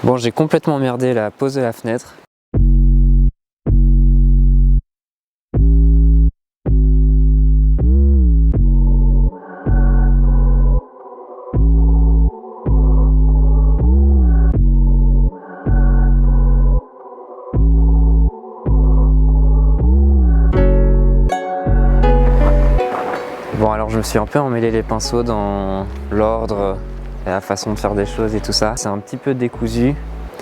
Bon, j'ai complètement merdé la pose de la fenêtre. Bon, alors je me suis un peu emmêlé les pinceaux dans l'ordre et la façon de faire des choses et tout ça. C'est un petit peu décousu.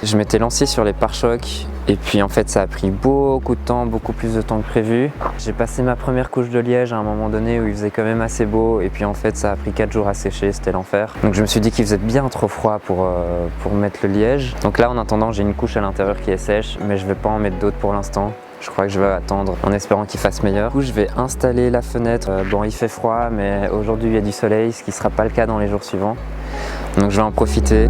Je m'étais lancé sur les pare-chocs et puis en fait ça a pris beaucoup de temps, beaucoup plus de temps que prévu. J'ai passé ma première couche de liège à un moment donné où il faisait quand même assez beau et puis en fait ça a pris 4 jours à sécher, c'était l'enfer. Donc je me suis dit qu'il faisait bien trop froid pour mettre le liège. Donc là en attendant j'ai une couche à l'intérieur qui est sèche mais je vais pas en mettre d'autres pour l'instant. Je crois que je vais attendre en espérant qu'il fasse meilleur. Du coup je vais installer la fenêtre. Bon il fait froid mais aujourd'hui il y a du soleil, ce qui ne sera pas le cas dans les jours suivants. Donc je vais en profiter.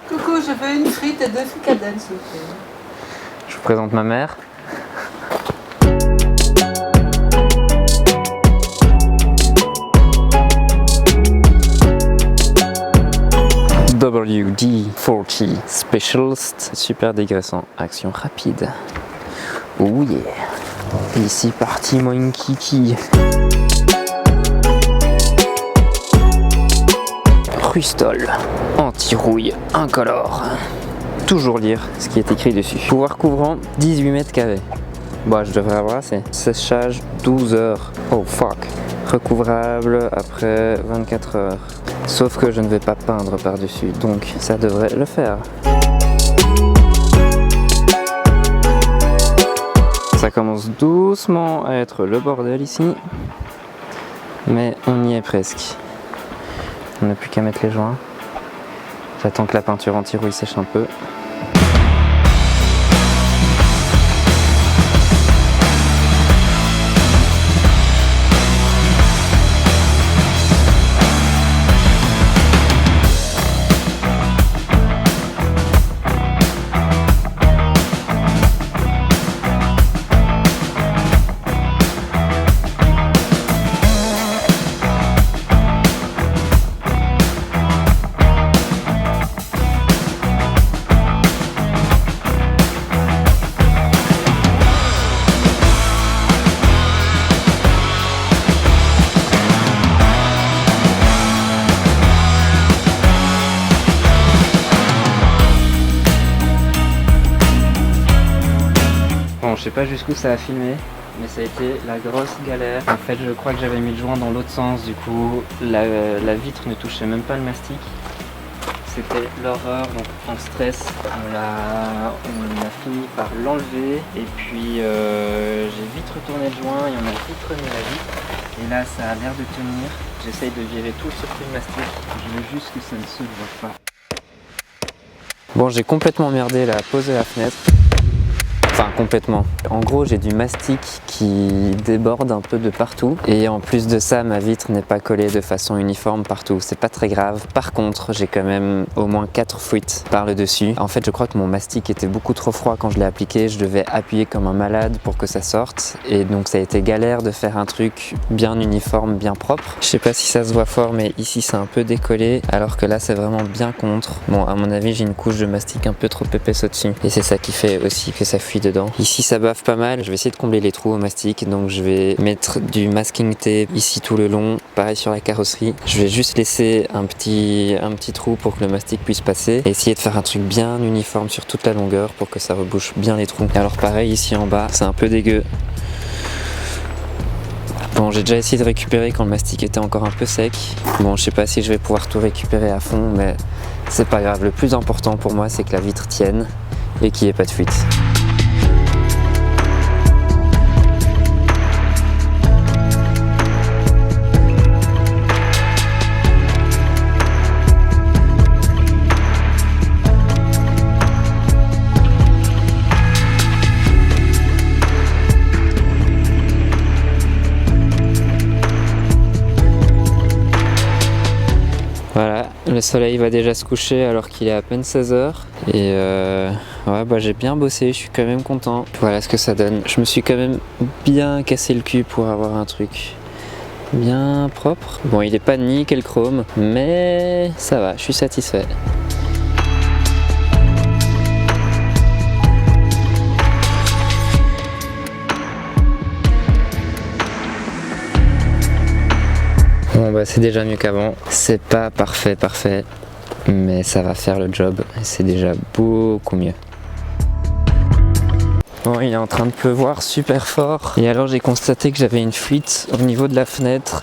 Coucou, je veux une frite et 2 fricadelles, s'il vous plaît. Je vous présente ma mère. WD-40 Specialist, super dégraissant, action rapide. Oh yeah. Et c'est parti mon kiki. Rustol, anti-rouille, incolore. Toujours lire ce qui est écrit dessus. Pouvoir couvrant 18 mètres carrés. Bah je devrais avoir assez. Séchage 12 heures. Oh fuck. Recouvrable après 24 heures. Sauf que je ne vais pas peindre par-dessus, donc ça devrait le faire. Ça commence doucement à être le bordel ici. Mais on y est presque. On n'a plus qu'à mettre les joints. J'attends que la peinture anti-rouille sèche un peu. Bon, je sais pas jusqu'où ça a filmé, mais ça a été la grosse galère. En fait, je crois que j'avais mis le joint dans l'autre sens, du coup, la vitre ne touchait même pas le mastic. C'était l'horreur, donc en stress, on a fini par l'enlever. Et puis, j'ai vite retourné le joint et on a vite remis la vitre. Et là, ça a l'air de tenir. J'essaye de virer tout le circuit de mastic. Je veux juste que ça ne se voit pas. Bon, j'ai complètement merdé la pose de la fenêtre. Enfin complètement. En gros j'ai du mastic qui déborde un peu de partout et en plus de ça ma vitre n'est pas collée de façon uniforme partout. C'est pas très grave. Par contre j'ai quand même au moins 4 fuites par le dessus. En fait je crois que mon mastic était beaucoup trop froid quand je l'ai appliqué. Je devais appuyer comme un malade pour que ça sorte et donc ça a été galère de faire un truc bien uniforme, bien propre. Je sais pas si ça se voit fort mais ici c'est un peu décollé alors que là c'est vraiment bien contre. Bon à mon avis j'ai une couche de mastic un peu trop épaisse au-dessus et c'est ça qui fait aussi que ça fuit dedans. Ici ça bave pas mal, je vais essayer de combler les trous au mastic, donc je vais mettre du masking tape ici tout le long, pareil sur la carrosserie. Je vais juste laisser un petit trou pour que le mastic puisse passer et essayer de faire un truc bien uniforme sur toute la longueur pour que ça rebouche bien les trous. Et alors pareil ici en bas, c'est un peu dégueu. Bon j'ai déjà essayé de récupérer quand le mastic était encore un peu sec. Bon je sais pas si je vais pouvoir tout récupérer à fond mais c'est pas grave. Le plus important pour moi c'est que la vitre tienne et qu'il n'y ait pas de fuite. Le soleil va déjà se coucher alors qu'il est à peine 16h. Et ouais, bah j'ai bien bossé, je suis quand même content. Voilà ce que ça donne. Je me suis quand même bien cassé le cul pour avoir un truc bien propre. Bon, il est pas nickel chrome, mais ça va, je suis satisfait. Bon bah c'est déjà mieux qu'avant. C'est pas parfait, mais ça va faire le job et c'est déjà beaucoup mieux. Bon, il est en train de pleuvoir super fort et alors j'ai constaté que j'avais une fuite au niveau de la fenêtre.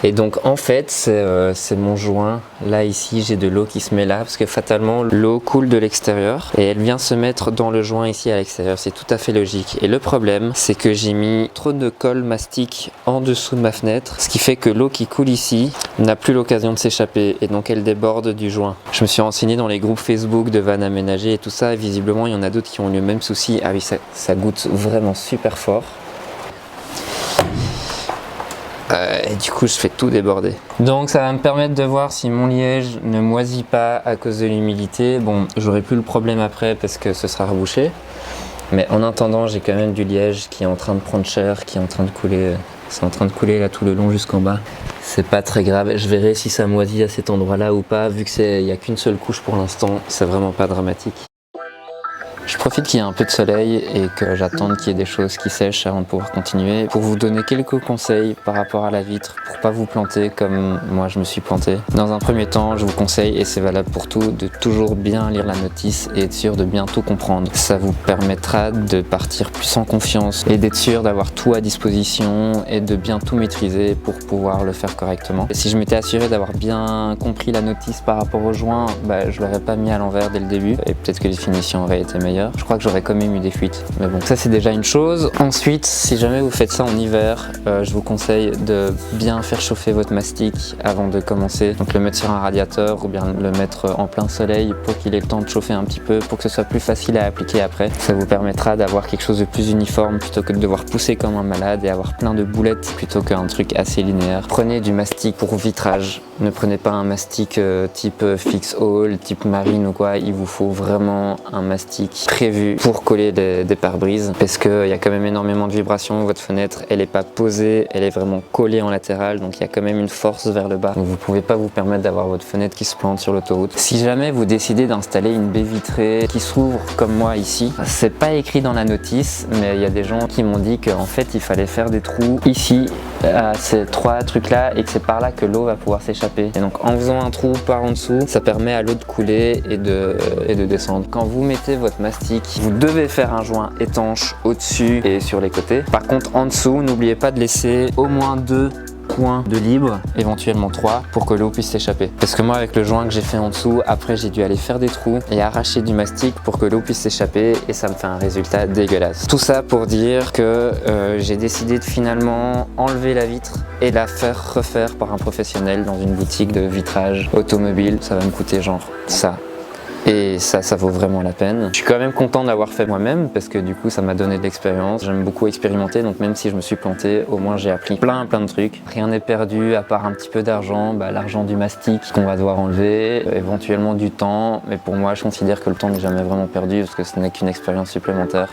Et donc en fait c'est mon joint, là ici j'ai de l'eau qui se met là parce que fatalement l'eau coule de l'extérieur et elle vient se mettre dans le joint ici à l'extérieur, c'est tout à fait logique. Et le problème c'est que j'ai mis trop de colle mastic en dessous de ma fenêtre, ce qui fait que l'eau qui coule ici n'a plus l'occasion de s'échapper et donc elle déborde du joint. Je me suis renseigné dans les groupes Facebook de vannes aménagées et tout ça et visiblement il y en a d'autres qui ont le même souci. Ah oui, ça goûte vraiment super fort. Et du coup je fais tout déborder. Donc ça va me permettre de voir si mon liège ne moisit pas à cause de l'humidité. Bon, j'aurai plus le problème après parce que ce sera rebouché. Mais en attendant j'ai quand même du liège qui est en train de prendre cher, qui est en train de couler. C'est en train de couler là tout le long jusqu'en bas. C'est pas très grave, je verrai si ça moisit à cet endroit là ou pas. Vu qu'il n'y a qu'une seule couche pour l'instant, c'est vraiment pas dramatique. Je profite qu'il y ait un peu de soleil et que j'attende qu'il y ait des choses qui sèchent avant de pouvoir continuer pour vous donner quelques conseils par rapport à la vitre pour pas vous planter comme moi je me suis planté. Dans un premier temps, je vous conseille, et c'est valable pour tout, de toujours bien lire la notice et être sûr de bien tout comprendre. Ça vous permettra de partir plus en confiance et d'être sûr d'avoir tout à disposition et de bien tout maîtriser pour pouvoir le faire correctement. Et si je m'étais assuré d'avoir bien compris la notice par rapport au joint, bah, je l'aurais pas mis à l'envers dès le début et peut-être que les finitions auraient été meilleures. Je crois que j'aurais quand même eu des fuites, mais bon, ça c'est déjà une chose. Ensuite, si jamais vous faites ça en hiver, je vous conseille de bien faire chauffer votre mastic avant de commencer. Donc le mettre sur un radiateur ou bien le mettre en plein soleil pour qu'il ait le temps de chauffer un petit peu pour que ce soit plus facile à appliquer après. Ça vous permettra d'avoir quelque chose de plus uniforme plutôt que de devoir pousser comme un malade et avoir plein de boulettes plutôt qu'un truc assez linéaire. Prenez du mastic pour vitrage. Ne prenez pas un mastic type Fix All, type Marine ou quoi. Il vous faut vraiment un mastic prévu pour coller des pare-brises parce qu'il y a quand même énormément de vibrations. Votre fenêtre elle n'est pas posée, elle est vraiment collée en latéral, donc il y a quand même une force vers le bas. Donc vous ne pouvez pas vous permettre d'avoir votre fenêtre qui se plante sur l'autoroute. Si jamais vous décidez d'installer une baie vitrée qui s'ouvre comme moi ici, c'est pas écrit dans la notice, mais il y a des gens qui m'ont dit qu'en fait il fallait faire des trous ici à ces trois trucs là et que c'est par là que l'eau va pouvoir s'échapper. Et donc en faisant un trou par en dessous, ça permet à l'eau de couler et de descendre. Quand vous mettez votre mastic, vous devez faire un joint étanche au-dessus et sur les côtés. Par contre en dessous, n'oubliez pas de laisser au moins 2 points de libre, éventuellement 3, pour que l'eau puisse s'échapper. Parce que moi avec le joint que j'ai fait en dessous, après j'ai dû aller faire des trous et arracher du mastic pour que l'eau puisse s'échapper et ça me fait un résultat dégueulasse. Tout ça pour dire que j'ai décidé de finalement enlever la vitre et la faire refaire par un professionnel dans une boutique de vitrage automobile. Ça va me coûter genre ça. Et ça vaut vraiment la peine. Je suis quand même content de l'avoir fait moi-même parce que du coup ça m'a donné de l'expérience. J'aime beaucoup expérimenter, donc même si je me suis planté, au moins j'ai appris plein de trucs. Rien n'est perdu à part un petit peu d'argent, l'argent du mastic qu'on va devoir enlever, éventuellement du temps. Mais pour moi je considère que le temps n'est jamais vraiment perdu parce que ce n'est qu'une expérience supplémentaire.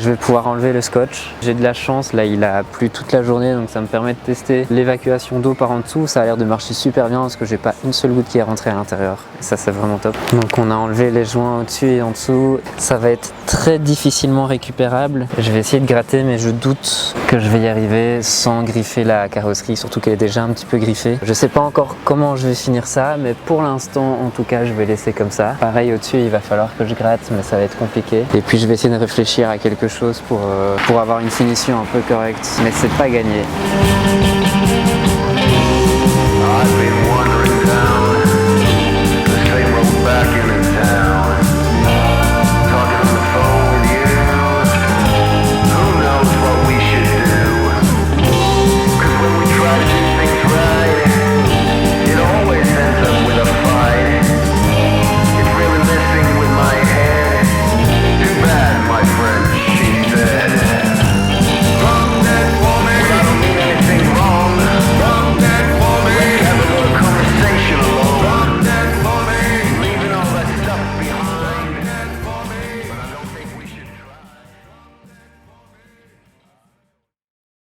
je vais pouvoir enlever le scotch. J'ai de la chance, là il a plu toute la journée, donc ça me permet de tester l'évacuation d'eau par en dessous. Ça a l'air de marcher super bien parce que j'ai pas une seule goutte qui est rentrée à l'intérieur. Et ça c'est vraiment top. Donc on a enlevé les joints au-dessus et en dessous. Ça va être très difficilement récupérable. Je vais essayer de gratter, mais je doute que je vais y arriver sans griffer la carrosserie, surtout qu'elle est déjà un petit peu griffée. Je sais pas encore comment je vais finir ça, mais pour l'instant en tout cas je vais laisser comme ça. Pareil au-dessus, il va falloir que je gratte, mais ça va être compliqué. Et puis je vais essayer de réfléchir à quelque chose pour avoir une finition un peu correcte, mais c'est pas gagné.